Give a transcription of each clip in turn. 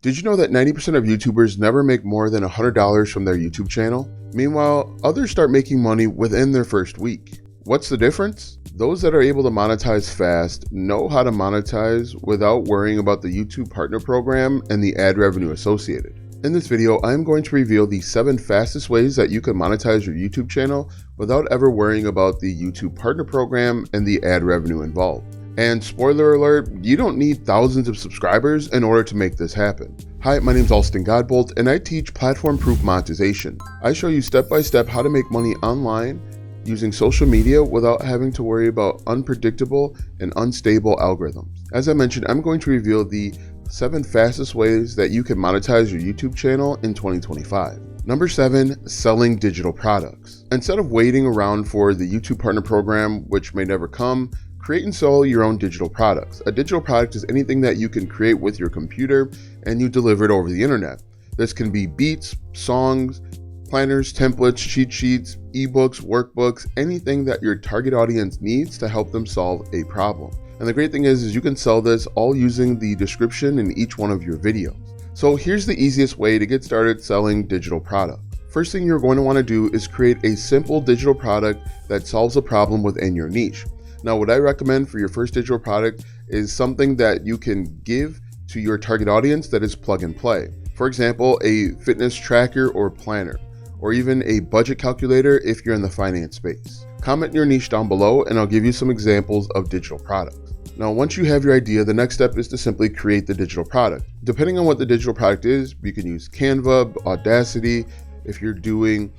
Did you know that 90% of YouTubers never make more than $100 from their YouTube channel? Meanwhile, others start making money within their first week. What's the difference? Those that are able to monetize fast know how to monetize without worrying about the YouTube partner program and the ad revenue associated. In this video, I'm going to reveal the 7 fastest ways that you can monetize your YouTube channel without ever worrying about the YouTube partner program and the ad revenue involved. And spoiler alert, you don't need thousands of subscribers in order to make this happen. Hi, my name is Alston Godbolt and I teach platform-proof monetization. I show you step-by-step how to make money online using social media without having to worry about unpredictable and unstable algorithms. As I mentioned, I'm going to reveal the 7 fastest ways that you can monetize your YouTube channel in 2025. Number 7, selling digital products. Instead of waiting around for the YouTube partner program, which may never come, create and sell your own digital products. A digital product is anything that you can create with your computer and you deliver it over the internet. This can be beats, songs, planners, templates, cheat sheets, ebooks, workbooks, anything that your target audience needs to help them solve a problem. And the great thing is you can sell this all using the description in each one of your videos. So here's the easiest way to get started selling digital products. First thing you're going to want to do is create a simple digital product that solves a problem within your niche. Now, what I recommend for your first digital product is something that you can give to your target audience that is plug and play. For example, a fitness tracker or planner, or even a budget calculator if you're in the finance space. Comment your niche down below and I'll give you some examples of digital products. Now, once you have your idea, the next step is to simply create the digital product. Depending on what the digital product is, you can use Canva, Audacity. If you're doing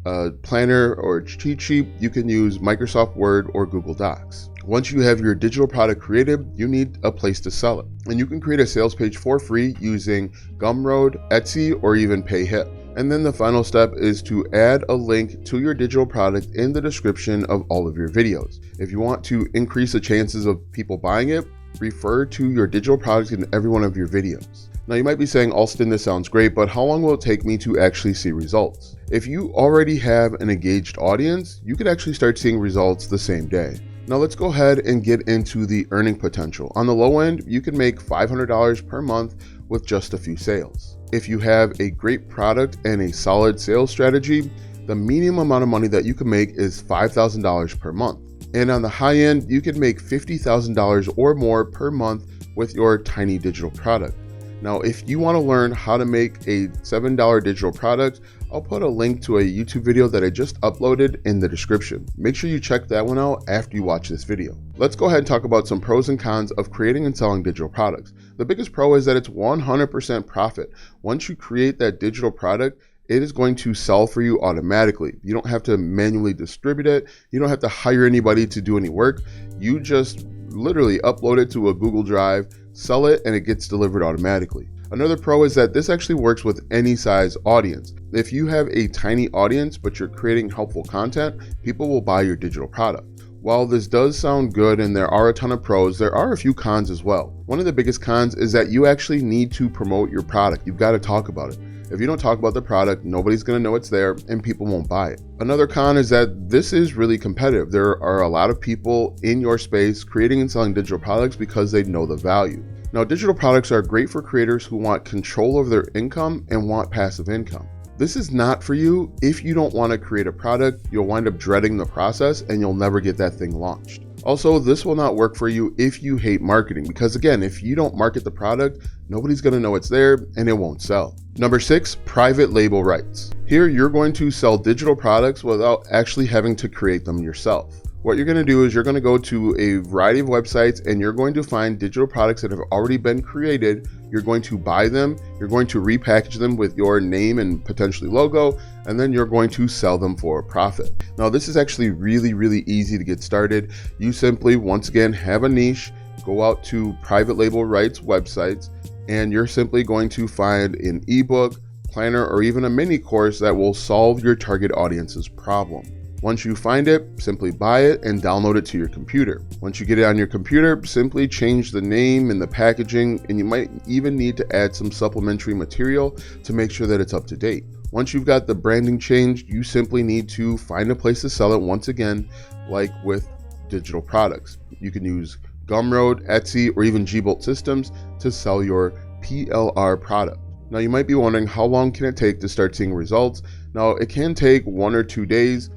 a planner or a cheat sheet, you can use Microsoft Word or Google Docs. Once you have your digital product created, you need a place to sell it. And you can create a sales page for free using Gumroad, Etsy, or even PayHip. And then the final step is to add a link to your digital product in the description of all of your videos. If you want to increase the chances of people buying it, refer to your digital product in every one of your videos. Now you might be saying, Alston, this sounds great, but how long will it take me to actually see results? If you already have an engaged audience, you could actually start seeing results the same day. Now let's go ahead and get into the earning potential. On the low end, you can make $500 per month with just a few sales. If you have a great product and a solid sales strategy, the minimum amount of money that you can make is $5,000 per month. And on the high end, you can make $50,000 or more per month with your tiny digital product. Now, if you want to learn how to make a $7 digital product, I'll put a link to a YouTube video that I just uploaded in the description. Make sure you check that one out after you watch this video. Let's go ahead and talk about some pros and cons of creating and selling digital products. The biggest pro is that it's 100% profit. Once you create that digital product, it is going to sell for you automatically. You don't have to manually distribute it. You don't have to hire anybody to do any work. You just literally upload it to a Google Drive, sell it, and it gets delivered automatically. Another pro is that this actually works with any size audience. If you have a tiny audience, but you're creating helpful content, people will buy your digital product. While this does sound good and there are a ton of pros, there are a few cons as well. One of the biggest cons is that you actually need to promote your product. You've got to talk about it. If you don't talk about the product, nobody's going to know it's there and people won't buy it. Another con is that this is really competitive. There are a lot of people in your space creating and selling digital products because they know the value. Now, digital products are great for creators who want control over their income and want passive income. This is not for you. If you don't want to create a product, you'll wind up dreading the process and you'll never get that thing launched. Also, this will not work for you if you hate marketing, because again, if you don't market the product, nobody's going to know it's there and it won't sell. Number 6, private label rights. Here, you're going to sell digital products without actually having to create them yourself. What you're going to do is you're going to go to a variety of websites and you're going to find digital products that have already been created. You're going to buy them, you're going to repackage them with your name and potentially logo, and then you're going to sell them for a profit. Now, this is actually really easy to get started. You simply, once again, have a niche, go out to private label rights websites, and you're simply going to find an ebook, planner, or even a mini course that will solve your target audience's problem. Once you find it, simply buy it and download it to your computer. Once you get it on your computer, simply change the name and the packaging, and you might even need to add some supplementary material to make sure that it's up to date. Once you've got the branding changed, you simply need to find a place to sell it once again, like with digital products. You can use Gumroad, Etsy, or even Gbolt Systems to sell your PLR product. Now you might be wondering, how long can it take to start seeing results? Now it can take 1 or 2 days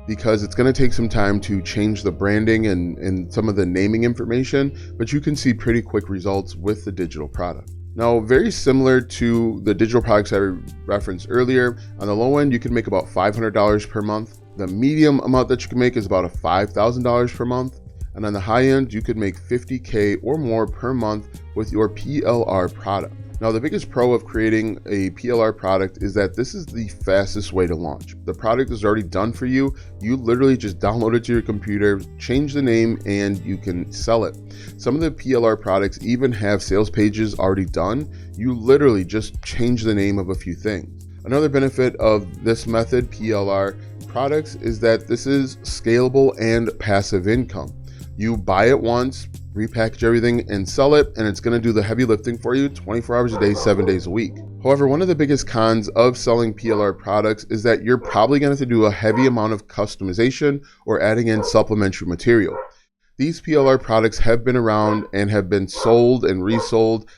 because it's going to take some time to change the branding and some of the naming information, but you can see pretty quick results with the digital product. Now, very similar to the digital products I referenced earlier, on the low end, you can make about $500 per month. The medium amount that you can make is about $5,000 per month. And on the high end, you could make $50K or more per month with your PLR product. Now, the biggest pro of creating a PLR product is that this is the fastest way to launch. The product is already done for you. You literally just download it to your computer, change the name, and you can sell it. Some of the PLR products even have sales pages already done. You literally just change the name of a few things. Another benefit of this method, PLR products, is that this is scalable and passive income. You buy it once, repackage everything and sell it, and it's going to do the heavy lifting for you 24 hours a day, 7 days a week. However, one of the biggest cons of selling PLR products is that you're probably going to have to do a heavy amount of customization or adding in supplementary material. These PLR products have been around and have been sold and resold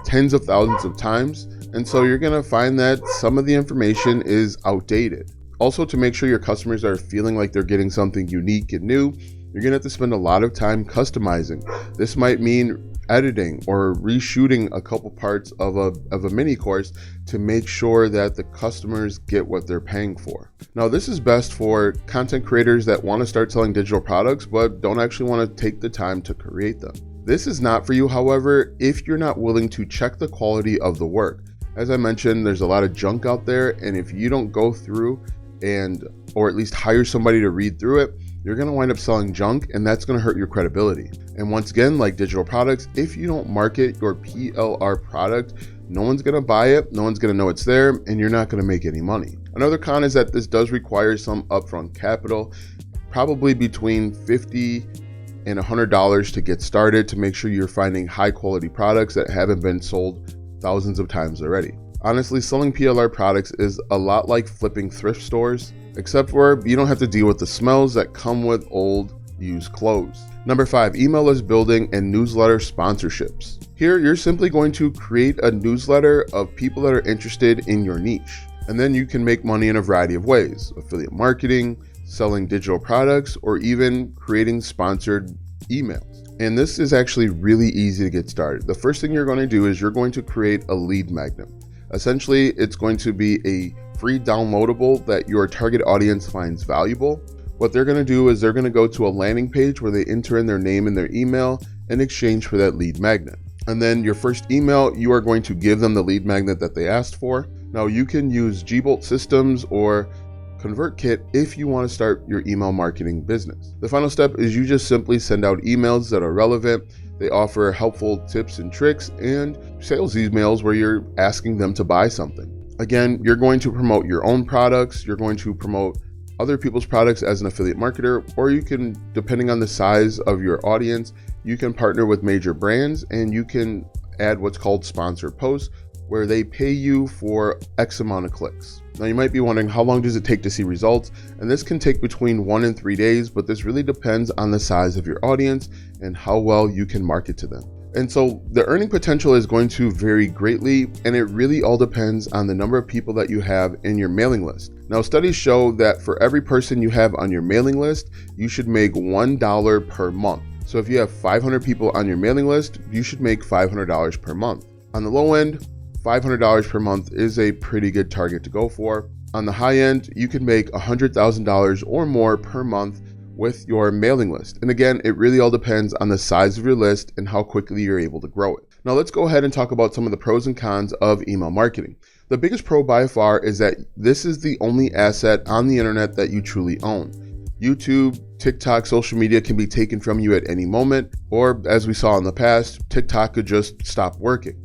tens of thousands of times, and so you're going to find that some of the information is outdated. Also, to make sure your customers are feeling like they're getting something unique and new, you're going to have to spend a lot of time customizing. This might mean editing or reshooting a couple parts of a mini course to make sure that the customers get what they're paying for. Now, this is best for content creators that want to start selling digital products but don't actually want to take the time to create them. This is not for you, however, if you're not willing to check the quality of the work. As I mentioned, there's a lot of junk out there, and if you don't go through or at least hire somebody to read through it, you're going to wind up selling junk, and that's going to hurt your credibility. And once again, like digital products, if you don't market your PLR product, no one's going to buy it, no one's going to know it's there, and you're not going to make any money. Another con is that this does require some upfront capital, probably between $50 and $100 to get started, to make sure you're finding high quality products that haven't been sold thousands of times already. Honestly, selling PLR products is a lot like flipping thrift stores, except for you don't have to deal with the smells that come with old, used clothes. Number 5, email list building and newsletter sponsorships. Here, you're simply going to create a newsletter of people that are interested in your niche. And then you can make money in a variety of ways: affiliate marketing, selling digital products, or even creating sponsored emails. And this is actually really easy to get started. The first thing you're going to do is you're going to create a lead magnet. Essentially, it's going to be a free downloadable that your target audience finds valuable. What they're going to do is they're going to go to a landing page where they enter in their name and their email in exchange for that lead magnet. And then your first email, you are going to give them the lead magnet that they asked for. Now, you can use Gbolt systems or ConvertKit if you want to start your email marketing business. The final step is you just simply send out emails that are relevant. They offer helpful tips and tricks and sales emails where you're asking them to buy something. Again, you're going to promote your own products, you're going to promote other people's products as an affiliate marketer, or you can, depending on the size of your audience, you can partner with major brands and you can add what's called sponsored posts, where they pay you for X amount of clicks. Now, you might be wondering, how long does it take to see results? And this can take between 1 and 3 days, but this really depends on the size of your audience and how well you can market to them. And so the earning potential is going to vary greatly, and it really all depends on the number of people that you have in your mailing list. Now, studies show that for every person you have on your mailing list, you should make $1 per month. So if you have 500 people on your mailing list, you should make $500 per month. On the low end, $500 per month is a pretty good target to go for. On the high end, you can make $100,000 or more per month with your mailing list. And again, it really all depends on the size of your list and how quickly you're able to grow it. Now, let's go ahead and talk about some of the pros and cons of email marketing. The biggest pro by far is that this is the only asset on the internet that you truly own. YouTube, TikTok, social media can be taken from you at any moment, or as we saw in the past, TikTok could just stop working.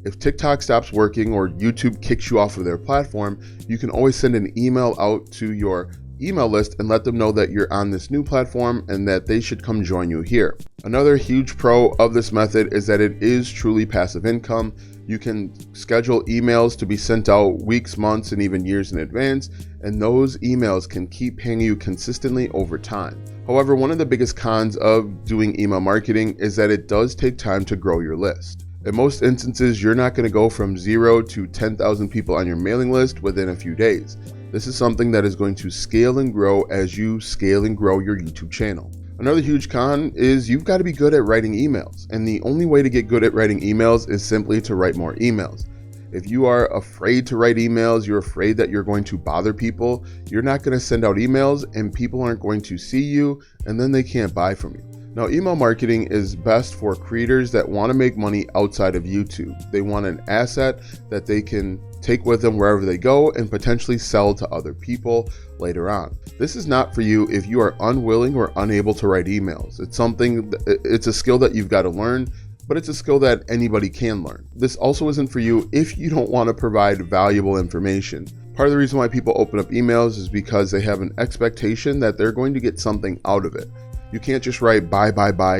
If TikTok stops working or YouTube kicks you off of their platform, you can always send an email out to your email list and let them know that you're on this new platform and that they should come join you here. Another huge pro of this method is that it is truly passive income. You can schedule emails to be sent out weeks, months, and even years in advance, and those emails can keep paying you consistently over time. However, one of the biggest cons of doing email marketing is that it does take time to grow your list. In most instances, you're not going to go from 0 to 10,000 people on your mailing list within a few days. This is something that is going to scale and grow as you scale and grow your YouTube channel. Another huge con is you've got to be good at writing emails, and the only way to get good at writing emails is simply to write more emails. If you are afraid to write emails, you're afraid that you're going to bother people, you're not going to send out emails and people aren't going to see you, and then they can't buy from you. Now, email marketing is best for creators that want to make money outside of YouTube. They want an asset that they can take with them wherever they go and potentially sell to other people later on. This is not for you if you are unwilling or unable to write emails. It's a skill that you've got to learn, but it's a skill that anybody can learn. This also isn't for you if you don't want to provide valuable information. Part of the reason why people open up emails is because they have an expectation that they're going to get something out of it. You can't just write buy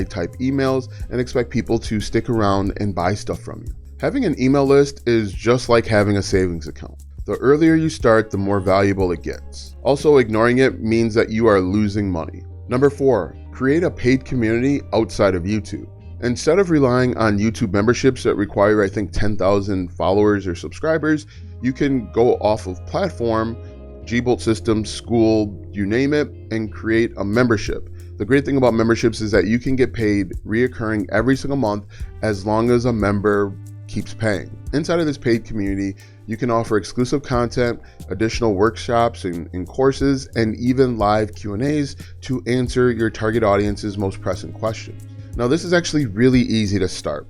type emails and expect people to stick around and buy stuff from you. Having an email list is just like having a savings account. The earlier you start, the more valuable it gets. Also, ignoring it means that you are losing money. Number 4, create a paid community outside of YouTube. Instead of relying on YouTube memberships that require, I think, 10,000 followers or subscribers, you can go off of platform, Gbolt Systems, School, you name it, and create a membership. The great thing about memberships is that you can get paid reoccurring every single month as long as a member keeps paying. Inside of this paid community, you can offer exclusive content, additional workshops and courses, and even live Q&As to answer your target audience's most pressing questions. Now, this is actually really easy to start.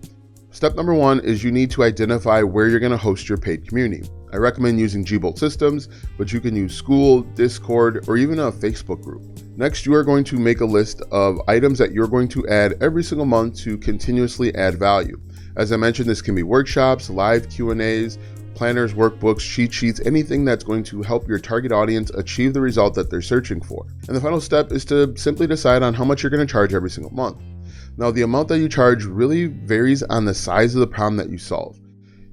Step number 1 is you need to identify where you're going to host your paid community. I recommend using Gbolt Systems, but you can use School, Discord, or even a Facebook group. Next, you are going to make a list of items that you're going to add every single month to continuously add value. As I mentioned, this can be workshops, live Q&As, planners, workbooks, cheat sheets, anything that's going to help your target audience achieve the result that they're searching for. And the final step is to simply decide on how much you're going to charge every single month. Now, the amount that you charge really varies on the size of the problem that you solve.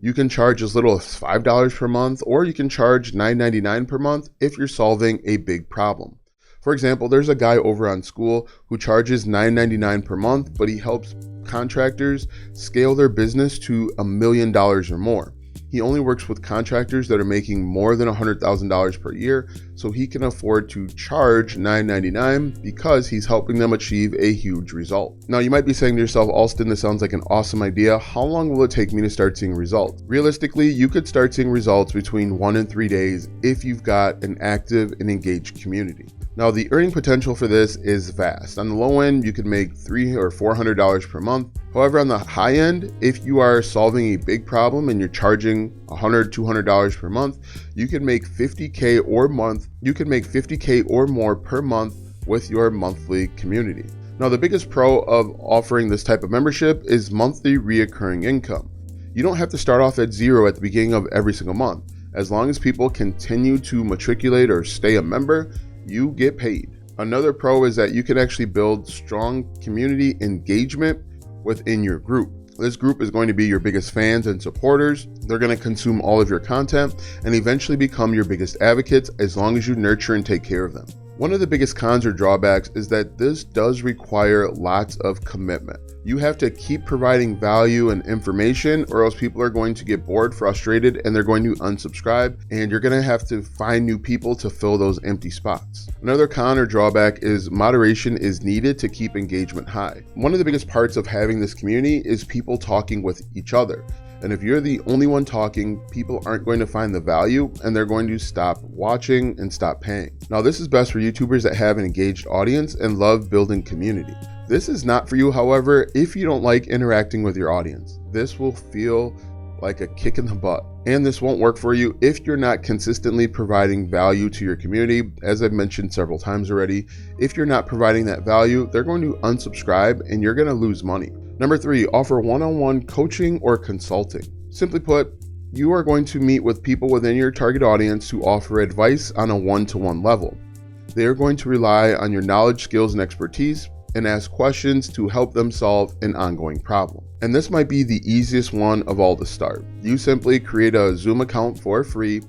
You can charge as little as $5 per month, or you can charge $9.99 per month if you're solving a big problem. For example, there's a guy over on School who charges $9.99 per month, but he helps contractors scale their business to $1 million or more. He only works with contractors that are making more than $100,000 per year, so he can afford to charge $9.99 because he's helping them achieve a huge result. Now, you might be saying to yourself, Alston, this sounds like an awesome idea. How long will it take me to start seeing results? Realistically, you could start seeing results between 1 and 3 days if you've got an active and engaged community. Now, the earning potential for this is vast. On the low end, you could make $300 or $400 per month. However, on the high end, if you are solving a big problem and you're charging $100, $200 per month, you can make $50K or month. You can make $50K or more per month with your monthly community. Now, the biggest pro of offering this type of membership is monthly reoccurring income. You don't have to start off at 0 at the beginning of every single month. As long as people continue to matriculate or stay a member, you get paid. Another pro is that you can actually build strong community engagement within your group. This group is going to be your biggest fans and supporters. They're going to consume all of your content and eventually become your biggest advocates as long as you nurture and take care of them. One of the biggest cons or drawbacks is that this does require lots of commitment. You have to keep providing value and information, or else people are going to get bored, frustrated, and they're going to unsubscribe, and you're going to have to find new people to fill those empty spots. Another con or drawback is moderation is needed to keep engagement high. One of the biggest parts of having this community is people talking with each other. And if you're the only one talking, people aren't going to find the value and they're going to stop watching and stop paying. Now, this is best for YouTubers that have an engaged audience and love building community. This is not for you, however, if you don't like interacting with your audience. This will feel like a kick in the butt. And this won't work for you if you're not consistently providing value to your community. As I've mentioned several times already, if you're not providing that value, they're going to unsubscribe and you're going to lose money. Number 3, offer one-on-one coaching or consulting. Simply put, you are going to meet with people within your target audience who offer advice on a one-to-one level. They are going to rely on your knowledge, skills, and expertise and ask questions to help them solve an ongoing problem. And this might be the easiest one of all to start. You simply create a Zoom account for free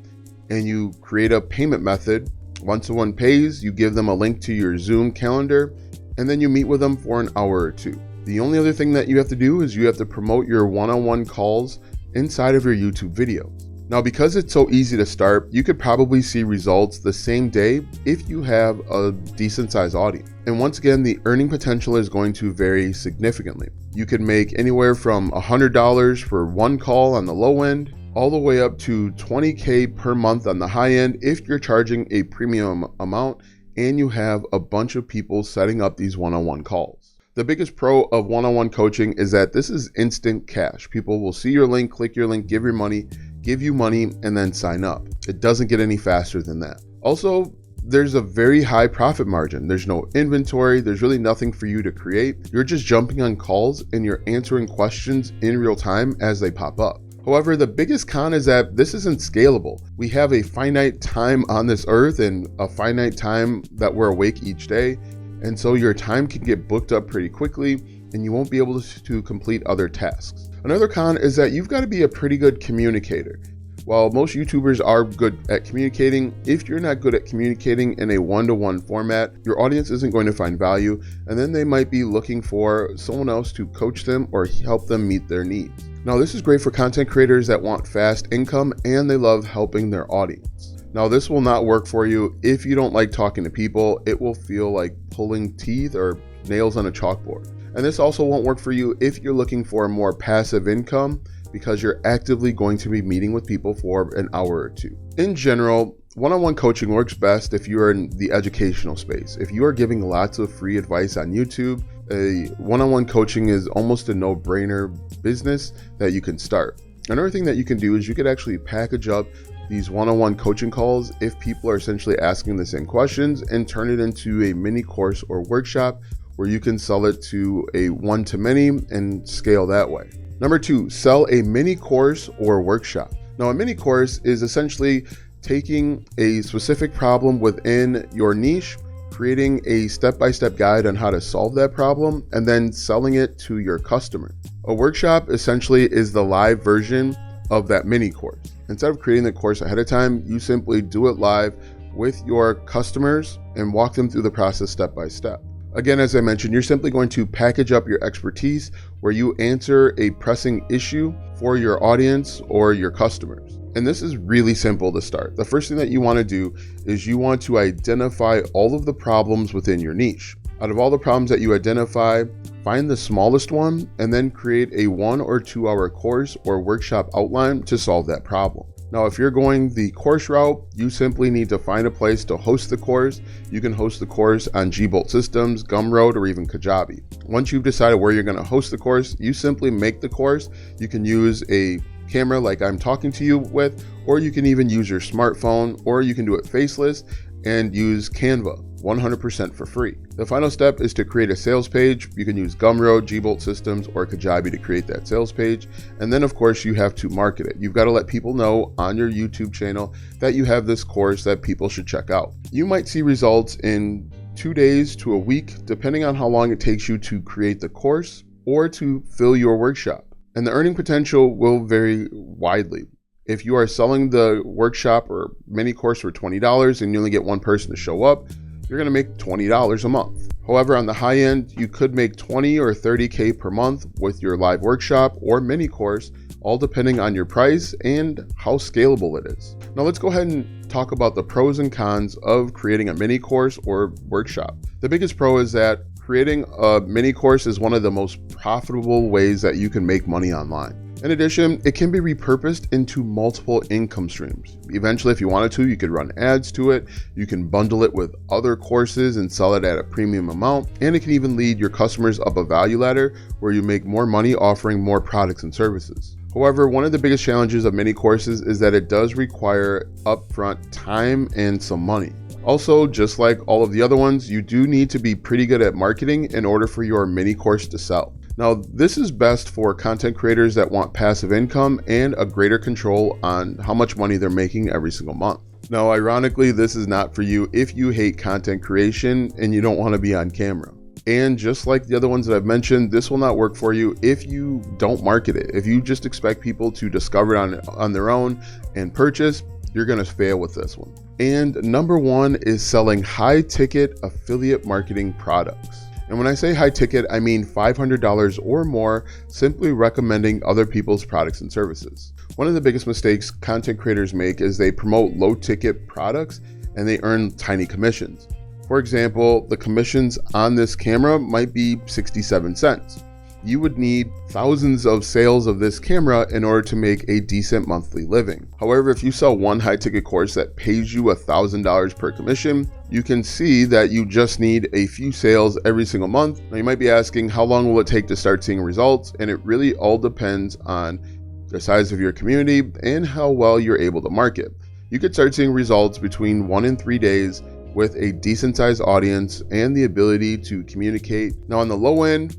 and you create a payment method. Once someone pays, you give them a link to your Zoom calendar and then you meet with them for an hour or two. The only other thing that you have to do is you have to promote your one-on-one calls inside of your YouTube videos. Now, because it's so easy to start, you could probably see results the same day if you have a decent sized audience. And once again, the earning potential is going to vary significantly. You could make anywhere from $100 for one call on the low end, all the way up to $20K per month on the high end if you're charging a premium amount and you have a bunch of people setting up these one-on-one calls. The biggest pro of one-on-one coaching is that this is instant cash. People will see your link, click your link, give you money, and then sign up. It doesn't get any faster than that. Also, there's a very high profit margin. There's no inventory. There's really nothing for you to create. You're just jumping on calls and you're answering questions in real time as they pop up. However, the biggest con is that this isn't scalable. We have a finite time on this earth and a finite time that we're awake each day. And so your time can get booked up pretty quickly and you won't be able to complete other tasks. Another con is that you've got to be a pretty good communicator. While most YouTubers are good at communicating, if you're not good at communicating in a one-to-one format, your audience isn't going to find value, and then they might be looking for someone else to coach them or help them meet their needs. Now, this is great for content creators that want fast income and they love helping their audience. Now, this will not work for you if you don't like talking to people. It will feel like pulling teeth or nails on a chalkboard. And this also won't work for you if you're looking for a more passive income, because you're actively going to be meeting with people for an hour or two. In general, one-on-one coaching works best if you are in the educational space. If you are giving lots of free advice on YouTube, a one-on-one coaching is almost a no-brainer business that you can start. Another thing that you can do is you could actually package up these one-on-one coaching calls if people are essentially asking the same questions and turn it into a mini course or workshop where you can sell it to a one-to-many and scale that way. Number 2, sell a mini course or workshop. Now, a mini course is essentially taking a specific problem within your niche, creating a step-by-step guide on how to solve that problem, and then selling it to your customer. A workshop essentially is the live version of that mini course. Instead of creating the course ahead of time, you simply do it live with your customers and walk them through the process step by step. Again, as I mentioned, you're simply going to package up your expertise where you answer a pressing issue for your audience or your customers. And this is really simple to start. The first thing that you want to do is you want to identify all of the problems within your niche. Out of all the problems that you identify, find the smallest one and then create a 1 or 2 hour course or workshop outline to solve that problem. Now, if you're going the course route, you simply need to find a place to host the course. You can host the course on Gbolt Systems, Gumroad, or even Kajabi. Once you've decided where you're going to host the course, you simply make the course. You can use a camera like I'm talking to you with, or you can even use your smartphone, or you can do it faceless and use Canva 100% for free. The final step is to create a sales page. You can use Gumroad, Gbolt Systems, or Kajabi to create that sales page. And then of course you have to market it. You've got to let people know on your YouTube channel that you have this course that people should check out. You might see results in 2 days to a week, depending on how long it takes you to create the course or to fill your workshop. And the earning potential will vary widely. If you are selling the workshop or mini course for $20 and you only get one person to show up, you're going to make $20 a month. However, on the high end, you could make 20 or 30K per month with your live workshop or mini course, all depending on your price and how scalable it is. Now let's go ahead and talk about the pros and cons of creating a mini course or workshop. The biggest pro is that creating a mini course is one of the most profitable ways that you can make money online. In addition, it can be repurposed into multiple income streams. Eventually, if you wanted to, you could run ads to it. You can bundle it with other courses and sell it at a premium amount. And it can even lead your customers up a value ladder where you make more money offering more products and services. However, one of the biggest challenges of mini courses is that it does require upfront time and some money. Also, just like all of the other ones, you do need to be pretty good at marketing in order for your mini course to sell. Now, this is best for content creators that want passive income and a greater control on how much money they're making every single month. Now, ironically, this is not for you if you hate content creation and you don't want to be on camera. And just like the other ones that I've mentioned, this will not work for you if you don't market it. If you just expect people to discover it on their own and purchase, you're going to fail with this one. And number 1 is selling high ticket affiliate marketing products. And when I say high ticket, I mean $500 or more, simply recommending other people's products and services. One of the biggest mistakes content creators make is they promote low ticket products and they earn tiny commissions. For example, the commissions on this camera might be 67 cents. You would need thousands of sales of this camera in order to make a decent monthly living. However, if you sell one high ticket course that pays you $1,000 per commission, you can see that you just need a few sales every single month. Now you might be asking, how long will it take to start seeing results? And it really all depends on the size of your community and how well you're able to market. You could start seeing results between 1 and 3 days with a decent sized audience and the ability to communicate. Now on the low end,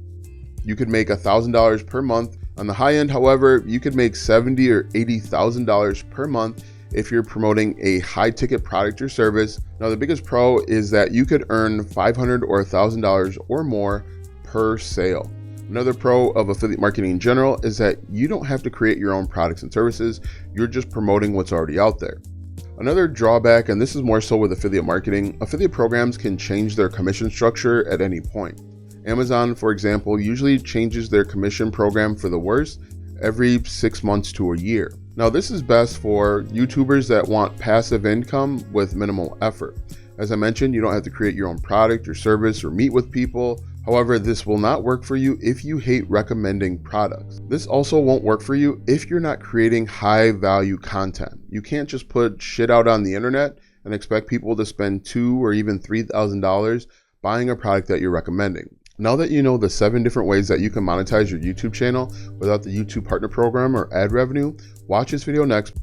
you could make $1,000 per month. On the high end, however, you could make $70,000 or $80,000 per month if you're promoting a high ticket product or service. Now, the biggest pro is that you could earn $500 or $1,000 or more per sale. Another pro of affiliate marketing in general is that you don't have to create your own products and services. You're just promoting what's already out there. Another drawback, and this is more so with affiliate marketing, affiliate programs can change their commission structure at any point. Amazon, for example, usually changes their commission program for the worse every 6 months to a year. Now, this is best for YouTubers that want passive income with minimal effort. As I mentioned, you don't have to create your own product or service or meet with people. However, this will not work for you if you hate recommending products. This also won't work for you if you're not creating high value content. You can't just put shit out on the internet and expect people to spend $2,000 or even $3,000 buying a product that you're recommending. Now that you know the 7 different ways that you can monetize your YouTube channel without the YouTube Partner Program or ad revenue, watch this video next.